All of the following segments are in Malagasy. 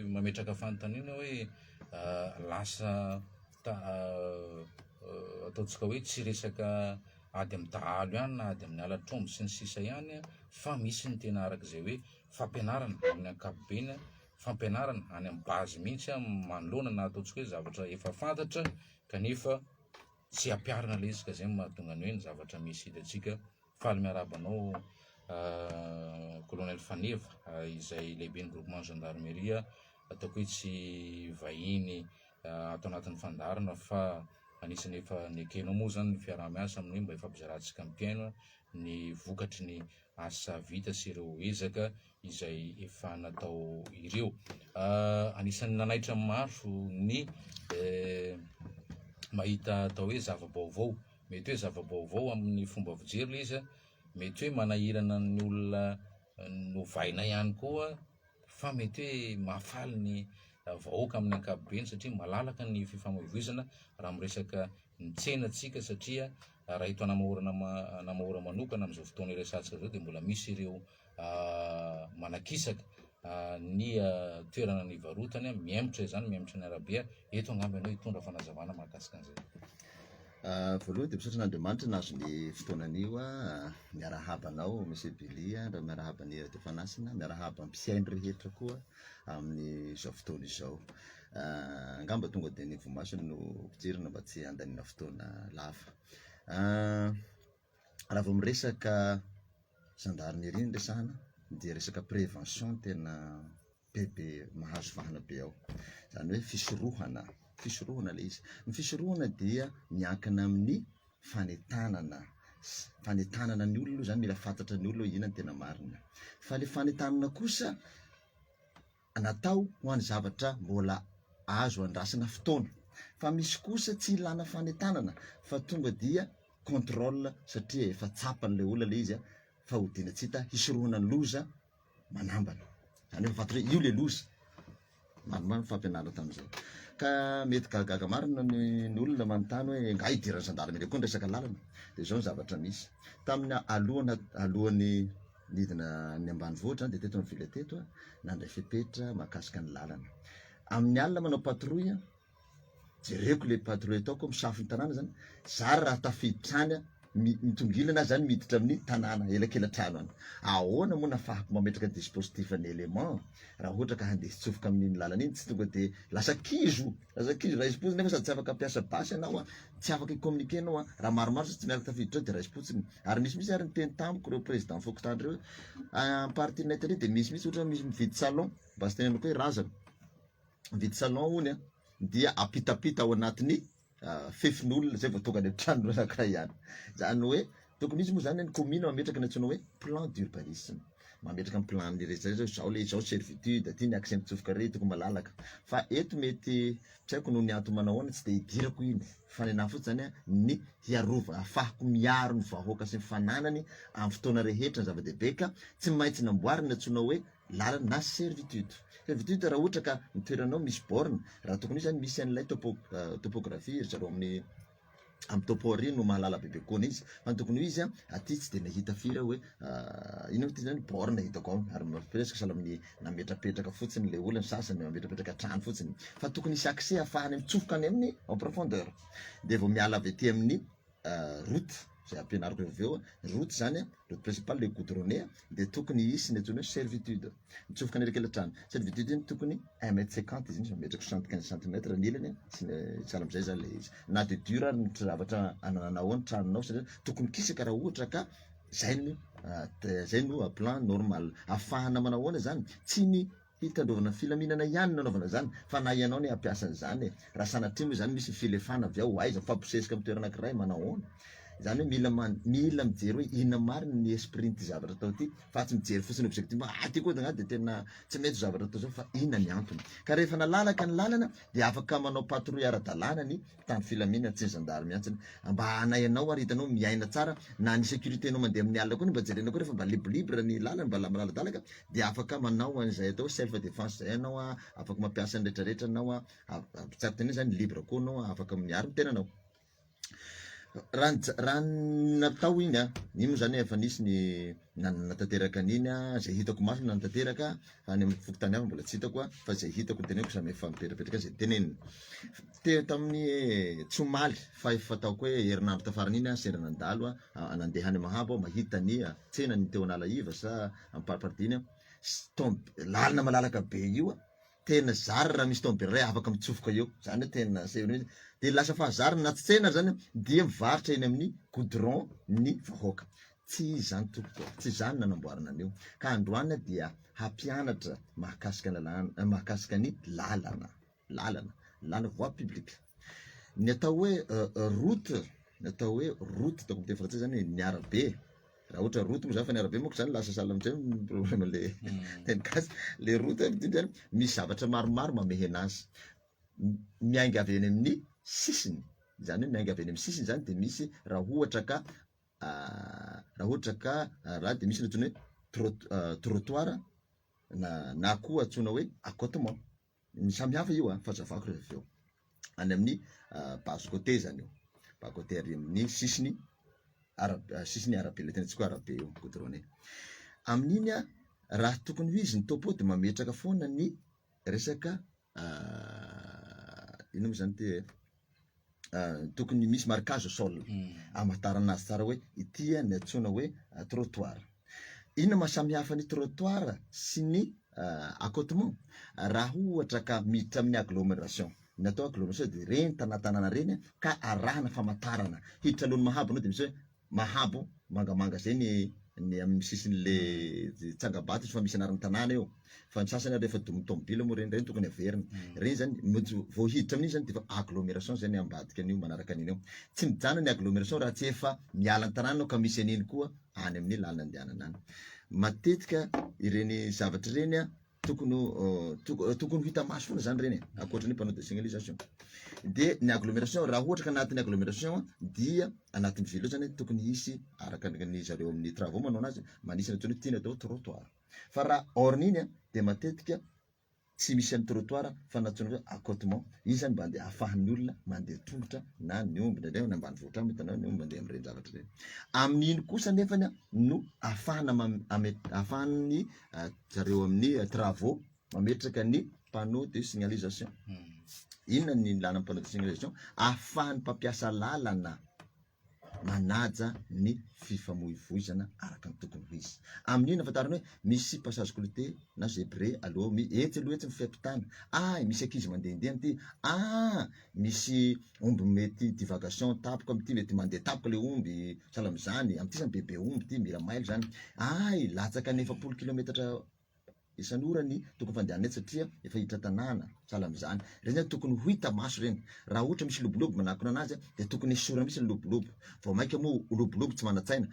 mametraka fanontaniana hoe lasa ataontsika hoe tsy resaka ady amin'ny dahalo ihany na ady amin'ny alatrombo sy ny sisa ihany fa misy ny tena arak'izay hoe fampianarana amin'ny ankapobeny, fampianarana any amin'ny bazy mihitsy manoloana na ataontsika hoe zavatra efa fantatra kanefa tsy ampiarina ilay izy, ka zay mahatonga ny hoe ny zavatra misy hitantsika. Faly miarabanao colonel Faneva, izay lehibe ny groupement gendarmerie, ataoko hoe tsy vahiny ato anatin'ny fandarana fa anisany efa nekenao moa zany ny fiaraha-miasa amin'ny hoe mba ifampizarantsika mpiaino ny vokatry ny asa vita sy ireo ezaka izay efa natao ireo. Anisany nanaitra maso ny mahita atao hoe zava-baovao, mety hoe zava-baovao amin'ny fomba fijery le izy, mety hoe manahirana ny olona novaina ihany koa, fa mety hoe mahafaly ny vahoaka amin'ny ankapobeny satria malalaka ny fifamoivoizana raha miresaka ny tsenantsika, satria raha ito namahora manokana amin'izao fotoana iresantsika zao dia mbola misy ireo manakisaka ny toerana ny varotany miembotra izany, miembotra ny arabe. Eto angamba ianao hitondra fanazavana mahakasika an'izay. Voalohany dia misaotra n'Andriamanitra nahazo ny fotoanan'io miarahabanao Monsieur Billy, raha miarahaban'ny Radio Fanasina, miarahaba mpisainy rehetra koa amin'ny izao fotoana izao. Angamba tonga dia ny vomasony no pijerina mba tsy handaniana fotoana lava. Raha vao miresaka gendarmerie ny resahana dia resaka prévention tena bebe mahazo vahana be ao, zany hoe fisorohana le izy. Ny fisorohana dia miankina amin'ny fanentanana ny olona, zany mila fantatra ny olona hoe inona ny tena marina. Fa le fanentanana kosa natao ho an'ny zavatra mbola azo andrasana fotoana, fa misy kosa tsy ilana fanentanana fa tonga dia contrôle, satria efa tsapan'le olona le izy fa hodina tsy hita hisorohana ny loza manambana, zany hoe fantatra hoe io le loza maromaro fampianarana tamin'izao. Ka mety gagaga marina ny olona manontany hoe nga idiran'ny gendarmerie koa ny resaka lalana, dia zao ny zavatra misy. Tamin'ny alohan'ny nidina ny ambanivohitra dia teto mivily teto nandray fepetra mahakasika ny lalana. Amin'ny alina manao patrouille, jereko le patrouille ataoko misafo ny tanàna zany, zary raha tafiditra any mitongilana zany miditra amin'ny tanàna elakelatrano any, ahoana moa nafahako mametraka dispositif ny élément raha ohatra ka handeha hitsofoka amin'iny lalana iny, tsy tonga dia lasa kizo raha izy nefa sady tsy afaka ampiasa basy ianao, tsy afaka hicommuniquer ianao, raha maromaro tsy miaraka tafiditra dia raisy-potsiny. Ary misy ary ny teny tamiko ireo président fokotany reo partie net dia misy ohatra misy mividy salon, mba sy tenenako hoe razana mividy salon hony dia apitapita ao anatin'ny fefin'olona zay vao tonga any trano anankiray ihany. Zany hoe tokony izy moa zany ny commune mametraka ny antsoina hoe plan d'urbanisme, mametraka ny plan ny rehetra zao zao le zao servitude ty ny accès mitsofoka re tokony malalaka. Fa eto mety tsy haiko no ny antony manao ahoana tsy dia hidirako iny, fa ny anahy fotsiny zany ny hiarova ahafahako miaro ny vahoaka sy ny fananany amin'ny fotoana rehetra ny zava-dehibe, ka tsy maintsy namboarina ny antsoina hoe lalana na servitude. Servitude raha ohatra ka ny toeranao misy borne, raha tokony zany misy an'ilay topographie zareo amin'ny topory no mahalala bebe koa izy, fa tokony izy aty tsy dia nahita firy hoe ino ty zany borne hitako ao, ary mampiresaka sahala amin'ny nametrapetraka fotsiny le olona, sasany mametrapetraka trano fotsiny, fa tokony isy accès ahafahany mitsofoka any amin'ny en profondeur. Dia vao miala avy ety amin'ny route zay ampianariko avy eo, route zany route principale le goudronné dia tokony hisy ny antsoina hoe servitude mitsofoka ny elakelatrano. Servitude iny tokony 1m50 izy mametraka 75 cm ny ilany, sahala am'izay zany le izy, na de dur ny zavatra ananao ny tranonao, satria tokony kisaka raha ohatra ka zay no plan normal. Ahafahana manao ahoana zany, tsy ny hitandrovana filaminana ihany nanaovana zany, fa na ianao ny ampiasana zany. Raha sanatria moa zany misy filefana avy ao, aiza famposesika amin'ny toerana anankiray manao ahoana, zany hoe mila mijery hoe inona marina ny esprit ty zavatra atao ty, fa tsy mijery fotsiny objectif ty koa dia tena tsy mety zavatra atao zao, fa inona ny antony. Ka rehefa nalalaka ny lalana dia afaka manao patrouille ara-dalàna ny tany filaminana, tsy ny gendarme antsiny, mba hanay anao ary hitanao miaina tsara, na ny sécurité anao mandeha amin'ny alina koa mba jerenao koa rehefa mba libre ny lalana, mba malaladalaka, dia afaka manao an'izay atao self défense zay anao, afaka mampiasa ny rehetrarehetra anao, tsara teneny zany libre koa anao, afaka miaro ny tenanao. raha natao iny a, iny moa zany efa nisy ny nanatanteraka an'iny a, zay hitako maso nanatanteraka fa any amin'ny fokotany hafa mbola tsy hitako a, fa zay hitako teneniko samy efa mipetrapetraka zay teneniny. Teo tamin'ny Tsomaly fa efa fataoko hoe herinandro tafarany iny a, sendra nandalo a, nandeha any Mahabo mahita ny tsena ny teo anala iva sa ampariparidy iny a, lalina malalaka be io a, tena zary raha misy tomobile ray afaka mitsofoka eo, zany hoe tena seho de lasa fahazariny na tsena zany dia mivarotra eny amin'ny goudron ny vahoaka. Tsy zany tokoa, tsy zany nanamboarana an'io, ka androany dia hampianatra mahakasika ny lalana voie publique. Ny atao hoe route, ny atao hoe route tako miteny frantsay zany ny arabe. Raha ohatra route moa zany fa ny arabe moa zany lasa sahala amizay problème le teny gasy. Le route zany misy zavatra maromaro mamehy anazy, miainga avy eny amin'ny sisiny, zany hoe miainga avy eny amin'ny sisiny zany de misy raha ohatra ka raha de misy ny antsoina hoe trottoir na koa antsoina hoe accotement. Ny samy hafa io a, fazavako rehefa eo any amin'ny base côté zany io, base côté ary amin'ny sisiny arabe, le tenantsika arabe io goudronné. Amin'iny a raha tokony ho izy ny topo de mametraka foana ny resaka ino moa zany tokony misy marquage au sol amatarana azy tsara hoe ity ny antsoina hoe trottoir. Inona mahasamy hafa ny trottoir sy ny accotement? Raha ohatra ka miditra amin'ny agglomération, natao agglomération de reny tanàtanàna reny ka arahana famantarana hiditra alohan'ny Mahabo anao de misy hoe Mahabo mangamanga zay ny amin'ny sisin'le Tsangabato fa misy anaran'ny tanàna eo. Fa ny sasany rehefa domy tomobile moa reny tokony averina. Reny zany vao hiditra amin'iny zany de fa agglomération zany ambadika an'io manaraka an'iny eo. Tsy mijana ny agglomération raha tsy efa miala ny tanàna ka misy an'iny koa any amin'ny lalana andehanana any. Matetika ireny zavatra reny a tokony hita maso foana zany reny akoatran'ny panneau de signalisation. De ny agglomération raha ohatra ka anatin'ny agglomération dia anatin'ny ville zany tokony hisy araka ny zareo amin'ny travaux manao anazy manisy antsoina hoe tiana atao trottoir. Fa raha orn'iny de matetika tsy misy an'ny trottoir fa natsoina hoe accotement. Iny zany mba andeha ahafahan'ny olona mandeha tongotra na ny omby ndraindray ny ambanivohitra hitanao ny omby mandeha amin'ireny zavatra ireny. Amin'iny kosa nefany no ahafahan'ny zareo amin'ny travaux mametraka ny panneau de signalisation. Inona ny ilana panneau de signalisation? Ahafahan'ny mpampiasa lalana manaja ny fifamoivoizana araka ny tokony ho izy. Amin'iny afantarana hoe misy passage clouté na zébré aloha etsy mifampitana. Misy ankizy mandehandeha amty. Misy omby mety divagation tapoka amty, mety mandeha tapoka le omby sahala am'izany, amty zany bebe omby ty mila mailo zany. Latsaka ny 40 kilometatra isan'orany tokony fandehanany satria efa hiditra tanàna sahala am'izany. Reny zany tokony ho hita maso reny. Raha ohatra misy lobolobo manakona anazy de tokony esorina misy ny lobolobo. Vao maika moa lobolobo tsy manatsaina.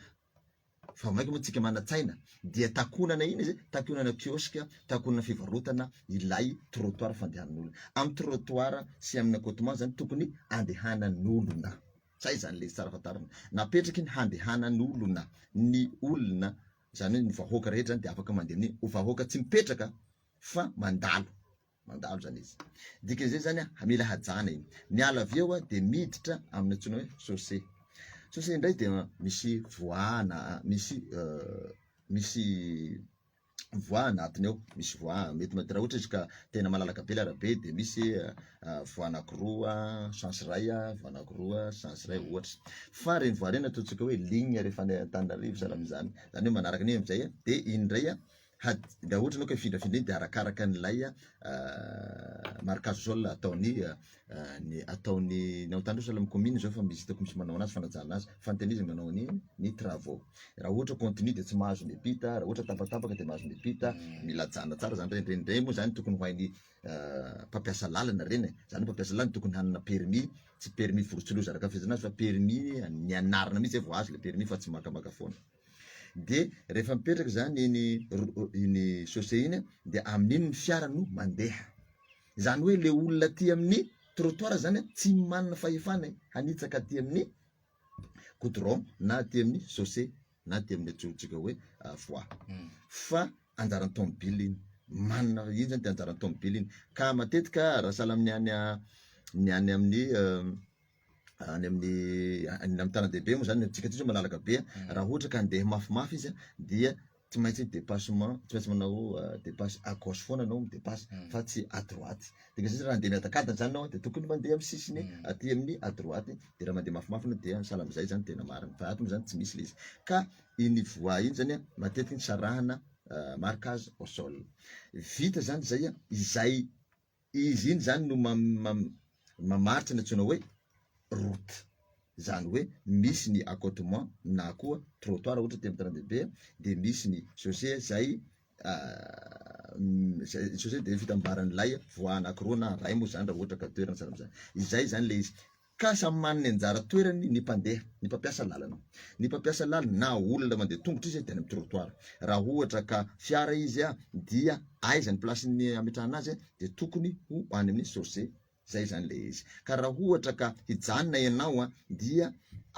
Fa maika moa tsika manatsaina dia takonana iny izy, takonana kiosque, takonana fivarotana ilay trottoir fandehanan'olona. Amin'ny trottoir sy amin'ny accotement zany tokony andehanan'olona. Zay zany le tsara fatarina. Napetraky ny handehanan'olona, ny olona zany ny vahoaka rehetra zany de afaka mandeha amin'ny vahoaka tsy mipetraka fa mandalo zany izy. Dikan'izay zany mila hajana iny. Miala avy eo de miditra amin'ny antsoina hoe chaussée. Chaussée indray de misy voie misy voie anatiny ao, misy voie mety raha ohatra izy ka tena malalaka be arabe de misy voie anankiroa sens ray, voie anankiroa sens ray ohatra. Fa reny voie reny ataontsika hoe ligne rehefa andeha Antananarivo sahala am'izany. Zany hoe manaraka an'iny am'izay de indray raha ohatra anao ka hifindrafindra iny de arakaraka an'ilay marquage sol ataony naotandro sahala amin'ny commune zao fa misy hitako misy manao anazy fanajana azy fanteniziny manao ny travaux. Raha ohatra continue de tsy mahazo miampita, raha ohatra tapatapaka de mahazo miampita, mila jana tsara zany reny moa zany tokony ho hain'ny mpampiasa lalana reny. Zany mpampiasa lalana tokony hanana permis, tsy permis vorotsiloza araka fehezana azy fa permis ny anarana mihitsy vao azo le permis fa tsy makamaka foana. De rehefa mipetraka zany iny chaussée iny de amin'iny ny fiara no mandeha. Zany hoe le olona aty amin'ny trottoir zany tsy manana fahefana hanitsaka aty amin'ny goudron na aty amin'ny chaussée na aty amin'ny atsotsika hoe voie. Fa anjaran'ny tomobile iny manana iny zany de anjaran'ny tomobile iny. Ka matetika raha sahala amin'ny any amin'ny any amin'ny tana-dehibe moa zany tsika tsy malalaka be raha ohatra ka andeha mafimafy izy dia tsy maintsy dépassement tsy maintsy manao dépasse à gauche foana anao midépasse fa tsy à droite de zay raha andeha miatakatana zany anao de tokony mandeha amin'ny sisiny aty amin'ny à droite de raha mandeha mafimafy anao dia sahala am'izay zany tena marina fa ato moa zany tsy misy le izy ka iny voie iny zany matetiky ny sarahana marquage au sol vita zany zay izay izy iny zany no mamaritra ny antsoina hoe route zany hoe misy ny accotement na koa trottoir ohatra ty amin'ny tana-dehibe de misy ny chaussée zay chaussée de fitambaran'ilay voie anankiroa na ray moa zany raha ohatra ka toerana tsara am'zany izay zany le izy ka samy manana anjara toerany ny mpandeha ny mpampiasa lalana ny mpampiasa lalana na olona mandeha tongotra izy de any amin'ny trottoir raha ohatra ka fiara izy dia aiza ny place-ny ametrahana azy de tokony ho any amin'ny chaussée zay zany le izy ka raha ohatra ka hijanona ianao dia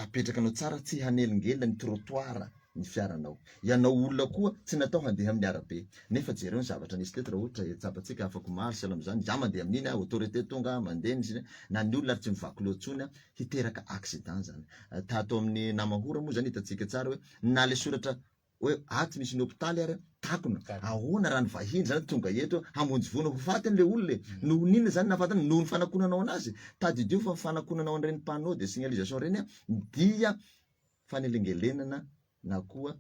apetrakanao tsara tsy hanelingela ny trottoir ny fiaranao ianao olona koa tsy natao handeha amin'ny arabe nefa jereo ny zavatra nisy teto raha ohatra hitsapatsika afaka marsy am'zany za mandeha amin'iny autorité tonga mandeha ny na ny olona ary tsy mivaky loatsony hiteraka accident zany tato amin'ny namahora moa zany hitatsika tsara hoe na le soratra hoe aty misy ny hôpitaly ary takona ahoana raha ny vahiny zany tonga eto hamonjy voana ho fatiny le olona noho ninona zany nafatany noho ny fanakonanao anazy tadidio fa fanakonanao an'ireny panneau de signalisation reny dia fanelingelenana na koa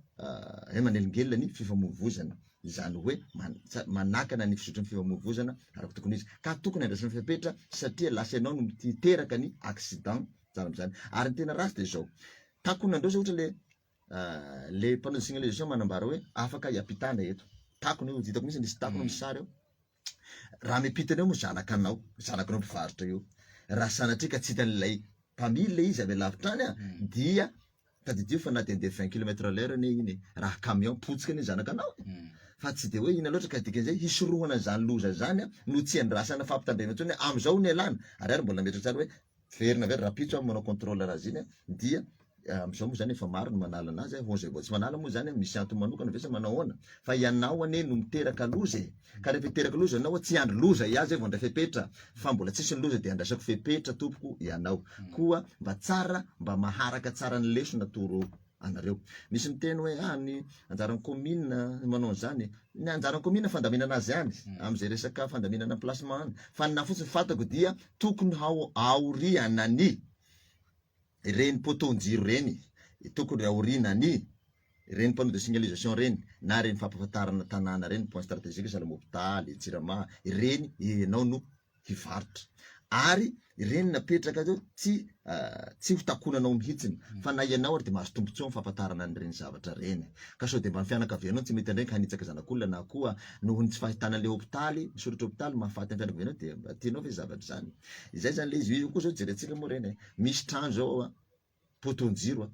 manelingelina ny fifamoivoizana zany hoe manakana ny fisotro ny fifamoivoizana araka tokony izy ka tokony andrasana fipetra satria lasa ianao no miteraka ny accident zany am'zany ary ny tena rasy de zao takona andreo zay ohatra le panneau de signalisation manambara hoe afaka hiampitana eto takona io hitako misy nisy takona misy sary eo raha miampitana eo moa zanakanao mpivarotra eo raha sanatria ka tsy hitan'ilay mpamily le izy avy lavitra any dia tadidio fa na de andeha 20 km/h iny raha camion potsika ny zanakanao fa tsy de hoe ina loatra ka dikan'izay hisorohana zany loza zany no tsy andrasana fampitandrena ntsony am'izao ny alana ary mbola metra tsara hoe verina very raha pitso manao contrôle raha ziny dia am'izao moa zany efa maro no manala anazy ho zay vao tsy manala moa zany misy antony manokana vesa manao ahoana fa ianao ane no miteraka loza ka rehefa hiteraka loza anao tsy andro loza iazy vao andray fepetra fa mbola tsisy ny loza de andrasako fepetra tompoko ianao koa mba tsara mba maharaka tsara ny leso natoro anareo misy miteny hoe ny anjaran'ny commune manao an'izany ny anjaran'ny commune fandaminana azy any am'izay resaka fandaminana placement any fa na fotsiny fatako dia tokony aoriana ny reny potonjiro reny tokony aoriana ny reny panneau de signalisation reny na reny fampafatarana tanàna reny point stratégique sahala hôpitaly Tsirama reny ianao no hivarotra ary reny napetraka zao tsy ho takonanao mihitsiny fa na ianao ary de mahazo tombontsoa mifampatarana an'ireny zavatra reny ka sao de mba ny fianakavianao tsy mety andreny ka hanitsaka zanak'olona na koa noho ny tsy fahitanan'le hôpitaly misoratra hôpitaly mahafaty ny fianakavianao de mba tianao ve zavatra zany izay zany le izy io koa zao jerentsika moa reny misy trano zao potonjiro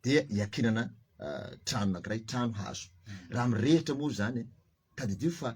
dia iakinana trano anankiray trano hazo raha mirehitra moa zany tadidio fa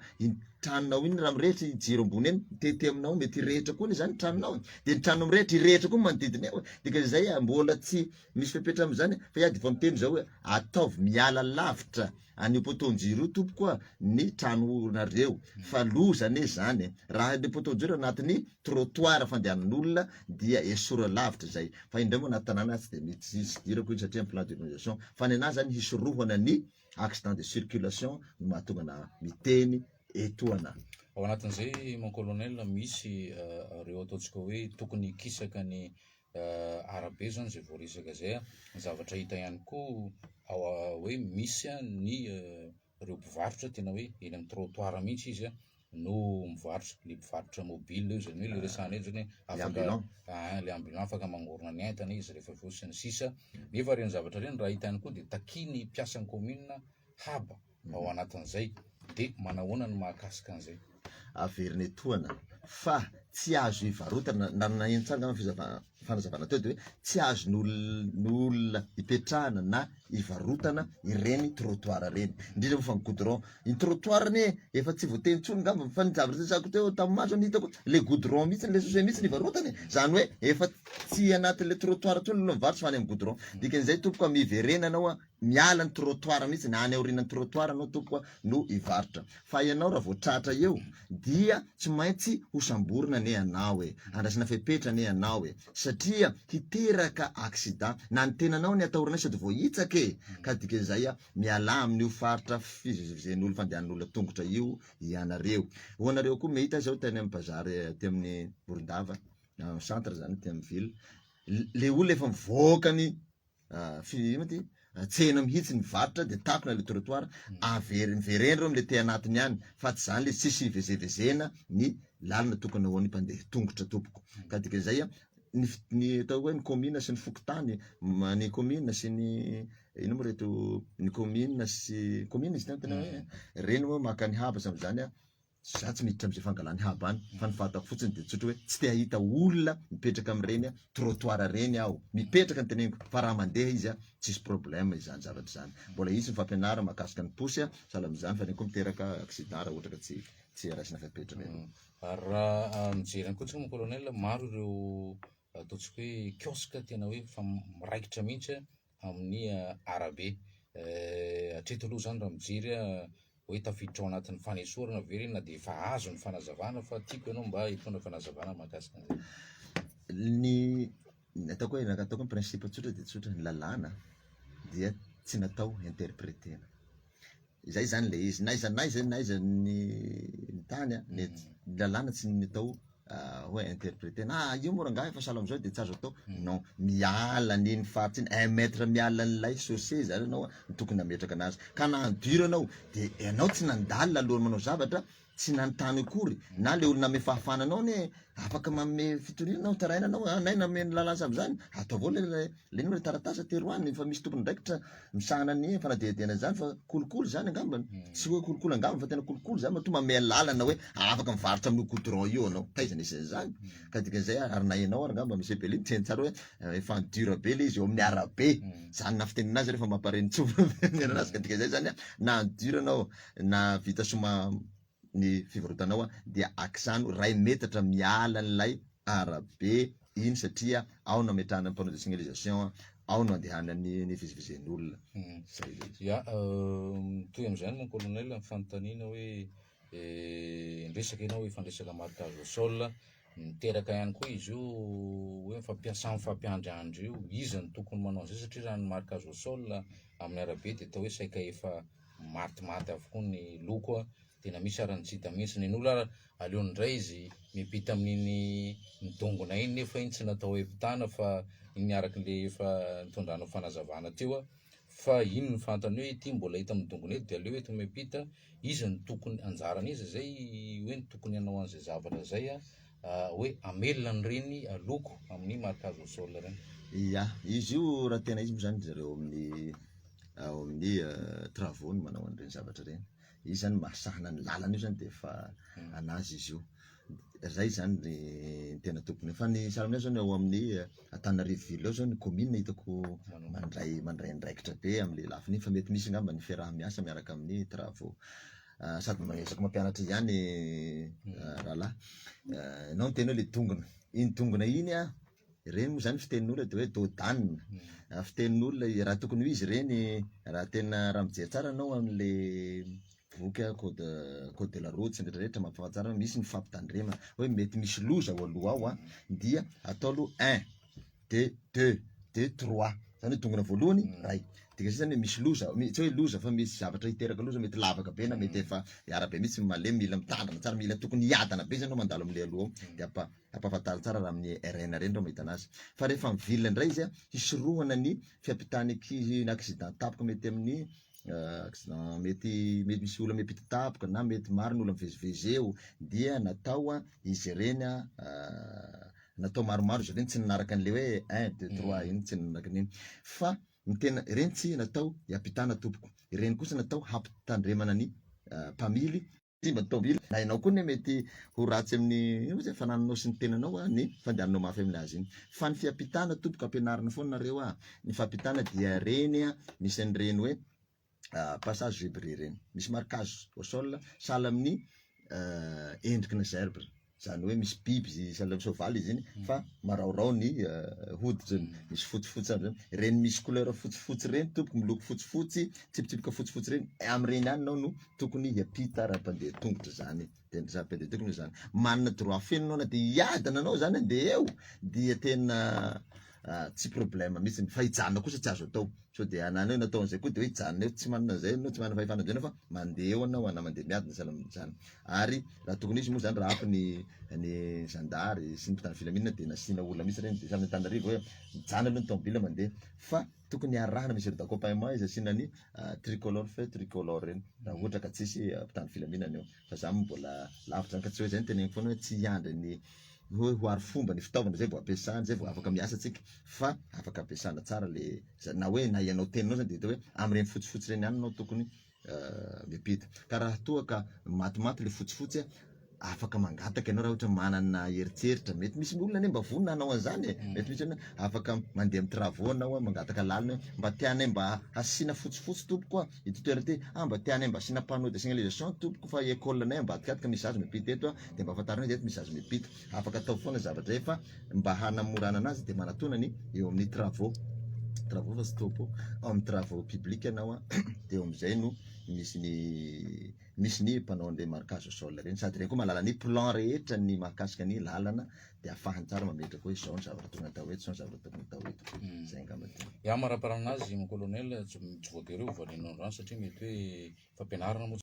tranonao iny raha mirehitra jiro ambony eny tete aminao mety irehitra koa zany tranonao de ny tranonao mirehitra irehitra koa manodidina eo dikan'izay mbola tsy misy fepetra am'zany fa iady fa miteny zao hoe ataovy miala lavitra an'io potonjiro io tompoko ny tranonareo fa loza ane zany raha ny potonjiro anatin'ny trottoir fandehanan'olona dia esora lavitra zay fa indray moa anaty tanàna tsy de mety sidirako iny satria plan d'urbanisation fa ny anazy zany hisorohana ny accident de circulation no mahatonga na miteny etoana ao anatin'izay mon colonel misy reo ataontsika hoe tokony kisaka ny arabe zany zay voarisaka zay zavatra hita ihany koa hoe misy ny reo mpivarotra tena hoe eny amin'ny trottoir mihitsy izy no mivarotra le mpivarotra mobile io zany hoe le resana eo zany afaka le ambulant afaka mangorona ny entana izy rehefa vosiny sisa nefa reny zavatra reny raha hita ihany koa de takiny mpiasan'ny commune haba ao anatin'izay de manahoana no mahakasika an'izay averiny etoana fa tsy azo hivarotana na nanino tsara fanazavana teo de hoe tsy azo n'olona hipetrahana na hivarotana ireny trottoir reny indrindra moa fa ny goudron ny trottoir ny efa tsy voateny tsony ngamba fa ny zavatra tsako teo tamin'ny maso ny hitako le goudron mihitsy le sosy mihitsy ny varotany zany hoe efa tsy anatin'le trottoir tsony no mivarotra fa any amin'ny goudron dikan'izay tompoko miverena anao miala ny trottoir mihitsy na any aorian'ny trottoir anao tompoko no hivarotra fa ianao raha voatratra eo dia tsy maintsy ho samborina ne anao andrasana fepetra ne anao satria hiteraka accident na ny tenanao ny atahorana sady voahitsaka ka dikan'izay miala amin'io faritra fizen'olo fandehan'olona tongotra io ianareo. Hoanareo koa mehita zao tany amin'ny bazary ty amin'ny Borondava centre zany ty amin'ny ville, le olona efa mivoakany tsena mihitsy mivarotra de tapina le trottoir mivereny reo amle te anatiny any fa tsy zany le tsisy vezevezena ny lalana tokony ho an'ny mpandeha tongotra tompoko. Ka dikan'izay ny atao hoe ny commune sy ny fokotany, ny commune sy ny ino mo reto, ny commune sy commune izy tena hoe reny moa maka ny haba sam'zany za tsy miditra am'izay fangalany haba any fa ny fatako fotsiny de tsotra hoe tsy te hahita olona mipetraka am'reny trottoir reny aho mipetraka ny teneniko fa raha mandeha izy tsisy problème izany zavatra zany. Mbola isy ny fampianara mahakasika ny posy sahala am'izany fa ny koa miteraka accident raha ohatra ka tsy raisina fepetra reny. Ary raha mijery koa tsika mon colonel, maro ireo ataontsika hoe kiosque tena hoe fa miraikitra mihitsy amin'ny arabe. Hatreto aloha zany raha mijery hoe tafiditra ao anatin'ny fanesorana very na de efa azo ny fanazavana fa tiako ianao mba hitondra fanazavana mahakasika an'izay. Ny ataoko hoe principe tsotra de tsotra, ny lalàna dia tsy natao interpretena. Izay zany le izy, naiza ny tany ny lalàna tsy natao hoe interpretena io mora ngahy fa sahala am'zao de tsy azo atao. Non, miala niny faritsy iny 1 mètre miala an'ilay chaussée zany anao tokony hametraka anazy. Ka na andiro anao de ianao tsy nandalina alohan'ny manao zavatra, tsy nanontany akory na le olona ame fahafana anao ne afaka manome fitoriana anao taraina anao nay nameny lalàna sam'zany atao avao le taratasy ateroany fa misy tokony ndraikitra misahana ny fanadihadiana zany fa kolokolo zany angambany, tsy hoe kolokolo angambany fa tena kolokolo zany mahatonga manome lalana hoe afaka mivarotra amin'ny goudron io anao taizana isan'izany. Ka dikan'izay ary na ianao ary angamba monsieur Belin teny tsara hoe efa dura be le izy eo amin'ny arabe zany na fitenina azy rehefa mampareny tsofina anazy. Ka dikan'izay zany na dura anao na vita soma ny fivarotanao dia akisano 2 metatra miala an'ilay arabe iny satria ao no ametrahana panneau de signalisation, ao no andehanany ny vizivizen'olona. Ya toy am'izany mon colonel amin'ny fanontaniana hoe resaka ianao hoe fandraisaka marquage au sol miteraka ihany koa izy io hoe mifampiandry io izy ny tokony manao an'izay satria raha ny marquage au sol amin'ny arabe de atao hoe saika efa matimaty avokoa ny loko tena misy arany tsy hita mihitsy ny olo aleony indray izy mipita amin'iny midongona iny nefa iny tsy natao epitana fa iny araky le efa nitondrano fanazavana teo fa iny ny fantany hoe ity mbola hita midongona eto de aleo eto mipita izy ny tokony anjarany izy zay hoe ny tokony hanao an'izay zavatra zay hoe amelona ny reny loko amin'ny marquage au sol reny. Ya izy io raha tena izy moa zany zareo amin'ny travaux ny manao an'ireny zavatra reny. Izy zany mahasahana ny lalana io zany de efa anazy izy io. Zay zany ny tena tokony fa ny sahala zany ao amin'ny Antananarivo ville ao zao ny commune hitako mandray andraikitra be am'le lafiny fa mety misy ngamba ny fiaraha-miasa miaraka amin'ny travaux. Sady manesaka mampianatra ihany rahalahy nao tena hoe le tongona iny tongona iny reny moa zany fitenin'olona de hoe dodanina. Fitenin'olona raha tokony ho izy reny raha mijery tsara anao am'le boky code de la route sy rehetrarehetra mampahafantsara misy ny fampitandremana hoe mety misy loza ao aloha ao dia atao aloha 1 de 2 de 3 zany hoe tongona voalohany ray dika zany misy loza tsy hoe loza fa misy zavatra hiteraka loza mety lavaka be na mety efa arabe mihitsy malemy mila mitandrina tsara mila tokony hiadana be zany mandalo am'le aloha de ampafantary tsara raha amin'ny RN reny rao mahita anazy. Fa rehefa amin'ny ville indray izy hisorohana ny fiampitany accident tapoka mety amin'ny accident mety misy olona miampita tapoka na mety maro ny olona mivezivezy eo dia natao izy reny natao maromaro izy reny tsy nanaraka an'le hoe 1 2 3 iny tsy nanaraka an'iny fa ny tena reny tsy natao hiampitana tompoko, ireny kosa natao hampitandremana ny mpamily mba tomobily na ianao koa ne mety ho ratsy amin'ny fanananao sy ny tenanao ny fandehananao mafy aminazy iny. Fa ny fiampitana tompoko ampianarina foana nareo ny fampitana dia reny misy an'ireny hoe passage zébré reny misy marquage au sol sahala amin'ny endrikina zèbre zany hoe misy biby sahala amin'ny soavaly izy iny fa maraorao ny hoditrany misy fotsifotsy aby zany reny misy couleur fotsifotsy reny tompoko miloko fotsifotsy tsipitsipika fotsifotsy reny am'ireny ihany anao no tokony hiampita raha mpandeha tongotra zany de ny zava-be tokony zany manana droit feno anao na de hiadana anao zany andeha eo dia tena tsy problème mihitsy fa hijanona kosa tsy azo atao so de anana eo natao an'izay koa de hoe hijanona eo tsy manana zay anao tsy manana fahefanana fa mandeha eo anao ana mandeha miadana sahala ary raha tokony izy moa zany raha ampy ny zandary sy ny mpitandro filaminana de nasiana olona mihitsy reny de samy Antananarivo hoe mijana aloha ny tomobila mandeha fa tokony arahana mesure d'accompagnement izy asiana ny tricolore feu tricolore reny raha ohatra ka tsisy mpitandro filaminana eo fa zany mbola lavitra zany ka tsy hoe zay ny teneniko foana hoe tsy hiandry ny hoe ho ary fomba ny fitaovana zay vao ampiasana zay vao afaka miasa tsika fa afaka ampiasana tsara le na hoe na ianao teninao zany de hita hoe am'ireny fotsifotsy reny ihany anao tokony miampita ka raha toa ka matimaty le fotsifotsy afaka mangataka ianao raha ohatra manana eritseritra mety misy olona ane mba vonona hanao an'izany mety misy olona afaka mandeha amin'ny travaux anao mangataka lalina mba tianay mba asiana fotsifotsy tompoko ity toerana ty mba tianay mba asiana panneau de signalisation tompoko fa école nay ambadikadika misy azo miampita eto de mba afantaranay eto misy azo miampita afaka atao foana zavatra zay fa mba hanamorana anazy de manatonany eo amin'ny travaux fa sy topo amin'ny travaux publics ianao de eo am'izay no misy ny mpanao an'le marquage au sol reny sady reny koa mahalala ny plan rehetra ny mahakasika ny lalana de ahafahany tsara mametraka hoe zao ny zavatra tokony atao eto zao ny zavatra tokony atao eto zay angamba ty ya maraparanazy mon colonel tsy voatery ho voaninao androany satria mety hoe fampianarana moa